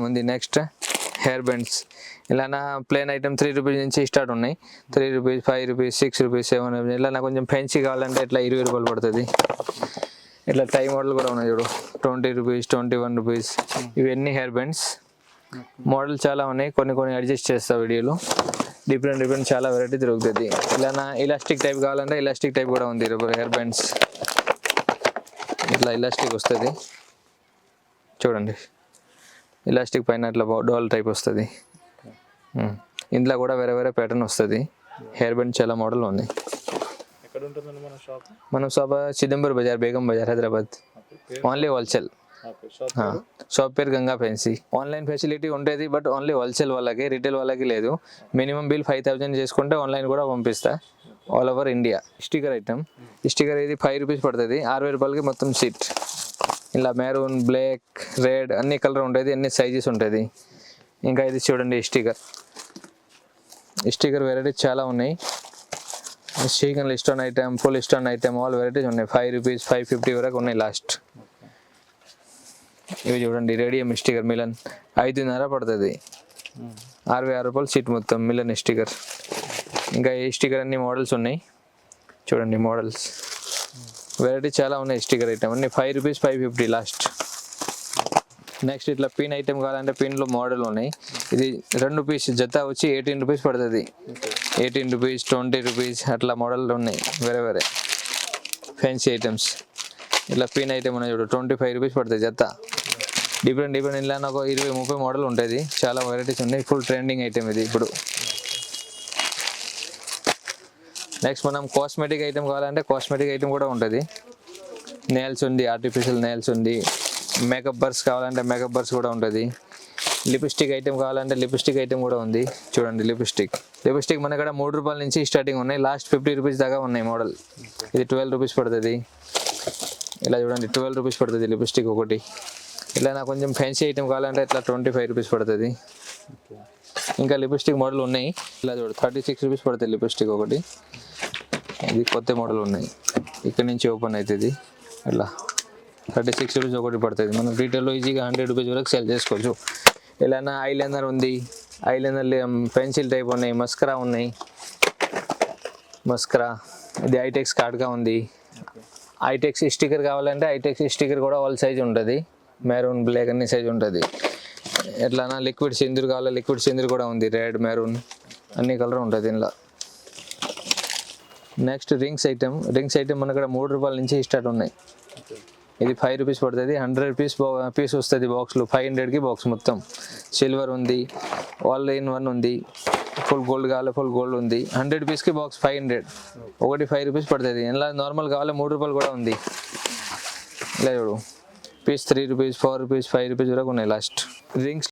ఉంది. Next hair bands ఇలానా plain item 3 rupees నుంచి స్టార్ట్ ఉన్నాయి. 3 రూపీస్, 5 రూపీస్, 6 రూపీస్, 7 రూపీస్. ఇలా కొంచెం ఫెన్సీ కావాలంటే ఇట్లా 20 రూపాయలు పడుతుంది. ఇట్లా టై మోడల్ కూడా ఉన్నాయి చూడు, 20 రూపీస్, 21 రూపీస్. ఇవన్నీ హెయిర్ బెండ్స్ మోడల్ చాలా ఉన్నాయి. కొన్ని అడ్జస్ట్ చేస్తా వీడియోలో. డిఫరెంట్ చాలా వెరైటీ దొరుకుతుంది. ఇలా ఇలాస్టిక్ టైప్ కావాలంటే ఇలాస్టిక్ టైప్ కూడా ఉంది. హెయిర్ బెండ్స్ ఇట్లా ఇలాస్టిక్ వస్తుంది చూడండి. ఇలాస్టిక్ పైన అట్లా డోల్ టైప్ వస్తుంది. ఇందులో కూడా వేరే ప్యాటర్న్ వస్తుంది. హెయిర్ బ్యాండ్ చాలా మోడల్ ఉంది. మన shop Chidambar Bazar, Begum Bazar, Hyderabad. Only wholesale. Shop పేరు గంగా ఫ్యాన్సీ. ఆన్లైన్ ఫెసిలిటీ ఉంటుంది, బట్ ఓన్లీ హోల్సేల్ వాళ్ళకి, రిటైల్ వాళ్ళకి లేదు. మినిమం బిల్ 5000 చేసుకుంటే ఆన్లైన్ కూడా పంపిస్తా all over India. Sticker item, sticker ఇది 5 రూపీస్ పడుతుంది. 60 రూపాయలకి మొత్తం సీట్. ఇలా మెరూన్, బ్లాక్, రెడ్ అన్ని కలర్ ఉంటుంది, అన్ని సైజెస్ ఉంటుంది. ఇంకా ఇది చూడండి స్టిక్కర్ వెరైటీస్ చాలా ఉన్నాయి. Sticker stone item, full stone item, all varieties ఉన్నాయి. 5 రూపీస్, 550 వరకు ఉన్నాయి లాస్ట్. ఇవి చూడండి రేడియం స్టిక్కర్ మిలన్ 5.5 పడుతుంది. 66 రూపాయలు సీట్ మొత్తం మిలన్ స్టిక్కర్. ఇంకా ఈ స్టిక్కర్ అన్ని మోడల్స్ ఉన్నాయి చూడండి. మోడల్స్ వెరైటీ చాలా ఉన్నాయి. స్టిక్కర్ ఐటమ్ అన్ని 5 రూపీస్, 550 లాస్ట్. నెక్స్ట్ ఇట్లా పిన్ ఐటమ్ కావాలంటే పిన్లో మోడల్ ఉన్నాయి. ఇది 2 పీస్ జత వచ్చి 18 రూపీస్ పడుతుంది. 18 రూపీస్, 20 రూపీస్ అట్లా మోడల్ ఉన్నాయి. వేరే ఫ్యాన్సీ ఐటమ్స్. ఇట్లా పిన్ ఐటమ్ ఉన్నాయి చూడు, 25 రూపీస్ పడుతుంది జత. డిఫరెంట్ ఇలా నాకు 20-30 మోడల్ ఉంటుంది. చాలా వెరైటీస్ ఉన్నాయి. ఫుల్ ట్రెండింగ్ ఐటమ్ ఇది ఇప్పుడు. నెక్స్ట్ మనం కాస్మెటిక్ ఐటమ్ కావాలంటే కాస్మెటిక్ ఐటమ్ కూడా ఉంటుంది. నెయిల్స్ ఉంది, ఆర్టిఫిషియల్ నెయిల్స్ ఉంది. మేకప్ బర్స్ కావాలంటే మేకప్ బర్స్ కూడా ఉంటుంది. లిప్స్టిక్ ఐటమ్ కావాలంటే లిప్స్టిక్ ఐటమ్ కూడా ఉంది చూడండి. లిప్స్టిక్ మన ఇక్కడ 3 రూపాయల నుంచి స్టార్టింగ్ ఉన్నాయి. లాస్ట్ 50 రూపీస్ దాకా ఉన్నాయి మోడల్. ఇది 12 రూపీస్ పడుతుంది. ఇలా చూడండి 12 రూపీస్ పడుతుంది లిప్స్టిక్ ఒకటి. ఇలా నాకు కొంచెం ఫ్యాన్సీ ఐటమ్ కావాలంటే ఇట్లా 25 రూపీస్ పడుతుంది. ఇంకా లిప్స్టిక్ మోడల్ ఉన్నాయి. ఇలా చూడు 36 రూపీస్ పడుతుంది లిప్స్టిక్ ఒకటి. ఇది కొత్త మోడల్ ఉన్నాయి. ఇక్కడ నుంచి ఓపెన్ అవుతుంది. ఇలా 36 రూపీస్ ఒకటి పడుతుంది. మనం రీటైల్లో ఈజీగా 100 రూపీస్ వరకు సెల్ చేసుకోవచ్చు. ఇలా ఐలైనర్ ఉంది. ఐలైనర్ పెన్సిల్ టైప్ ఉన్నాయి. మస్కరా ఉన్నాయి. ఇది ఐటెక్స్ కార్డ్గా ఉంది. ఐటెక్స్ స్టిక్కర్ కావాలంటే ఐటెక్స్ స్టిక్కర్ కూడా ఆల్ సైజ్ ఉంటుంది. మెరూన్, బ్లాక్ అన్ని సైజ్ ఉంటుంది. ఎట్లా లిక్విడ్ సింధూర్ కావాలి, లిక్విడ్ సింధూర్ కూడా ఉంది. రెడ్, మెరూన్ అన్ని కలర్ ఉంటుంది ఇందులో. నెక్స్ట్ రింగ్స్ ఐటమ్ మన ఇక్కడ 3 రూపాయల నుంచి స్టార్ట్ ఉన్నాయి. ఇది 5 రూపీస్ పడుతుంది. 100 పీస్ వస్తుంది బాక్స్లో. 500కి బాక్స్ మొత్తం. సిల్వర్ ఉంది, ఆల్ ఇన్ వన్ ఉంది. ఫుల్ గోల్డ్ కావాలి, ఫుల్ గోల్డ్ ఉంది. 100 పీస్కి బాక్స్ 500. ఒకటి 5 రూపీస్ పడుతుంది. ఇలా నార్మల్ కావాలి 3 రూపాయలు కూడా ఉంది. ఇలా చూడు పీస్ 3 రూపీస్, 4 రూపీస్, 5 రూపీస్ వరకు ఉన్నాయి లాస్ట్. రింగ్స్